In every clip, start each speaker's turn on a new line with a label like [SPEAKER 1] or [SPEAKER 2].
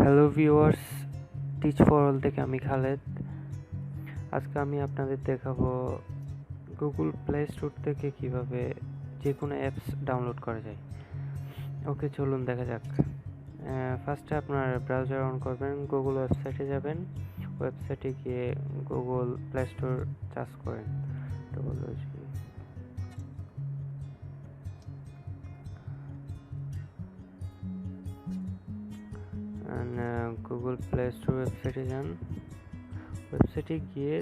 [SPEAKER 1] Hello viewers, teach for all থেকে আমি খালেদ। আজকে আমি আপনাদের দেখাবো গুগল প্লে স্টোর থেকে কিভাবে যে কোনো অ্যাপস ডাউনলোড করা যায়। ওকে, চলুন দেখা যাক। ফার্স্টে আপনার ব্রাউজার অন করবেন, গুগল ওয়েবসাইটে যাবেন, ওয়েবসাইটে গিয়ে গুগল প্লে স্টোর সার্চ করেন। গুগল প্লে স্টোর ওয়েবসাইটে যান। ওয়েবসাইটে গিয়ে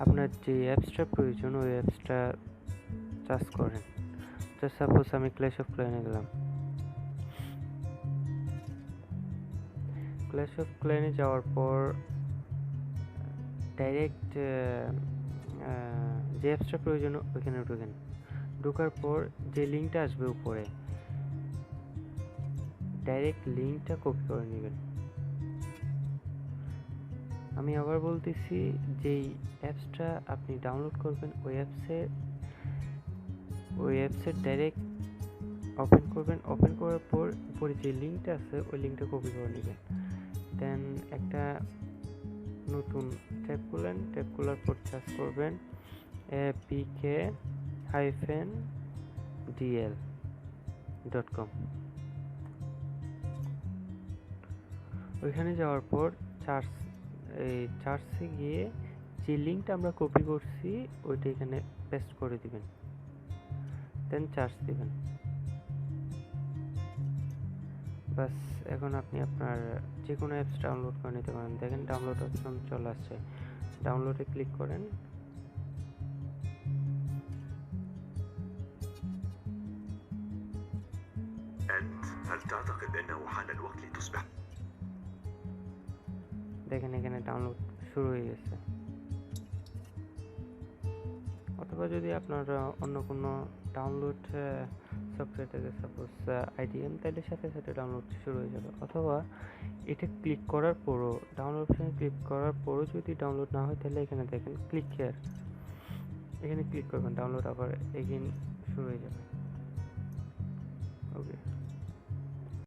[SPEAKER 1] আপনার যে অ্যাপসটা প্রয়োজন ওই অ্যাপসটা সার্চ করেন। তো সাপোজ আমি ক্ল্যাশ অফ ক্ল্যানে গেলাম। ক্ল্যাশ অফ ক্ল্যানে যাওয়ার পর ডাইরেক্ট যে অ্যাপসটা প্রয়োজন ওইখানে ঢুকেন। ঢোকার পর যে লিঙ্কটা আসবে উপরে, ডাইরেক্ট লিঙ্কটা কপি করে নেবেন। আমি আবার বলতেছি, যেই অ্যাপসটা আপনি ডাউনলোড করবেন ওই অ্যাপসের ডাইরেক্ট ওপেন করবেন। ওপেন করার পর উপরে যে লিঙ্কটা আছে ওই লিঙ্কটা কপি করে নেবেন। দেন একটা নতুন ট্যাব খুলেন। ট্যাব খোলার পর সার্চ করবেন apk-dl.com। ওইখানে যাওয়ার পর চার্চে গিয়ে যে লিঙ্কটা আমরা কপি করছি ওইটা এখানে পেস্ট করে দিবেন। দেন চার্জ দিবেন। বাস, এখন আপনি আপনার যে কোনো অ্যাপস ডাউনলোড করে নিতে পারেন। দেখেন ডাউনলোড অপশন চলে আসছে, ডাউনলোডে ক্লিক করেন।
[SPEAKER 2] هل تعتقد أنه حان الوقت لتصبح؟
[SPEAKER 1] দেখেন এখানে ডাউনলোড শুরু হয়ে গেছে। অথবা যদি আপনার অন্য কোনো ডাউনলোড সফটওয়্যার থেকে, সাপোজ আইডিএম, তাহলে সাথে সাথে ডাউনলোড শুরু হয়ে যাবে। অথবা এটা ক্লিক করার পরও, ডাউনলোড অপশানে ক্লিক করার পরও যদি ডাউনলোড না হয় তাহলে এখানে দেখেন ক্লিক হিয়ার, এখানে ক্লিক করবেন, ডাউনলোড আবার এগেইন শুরু হয়ে যাবে। ওকে।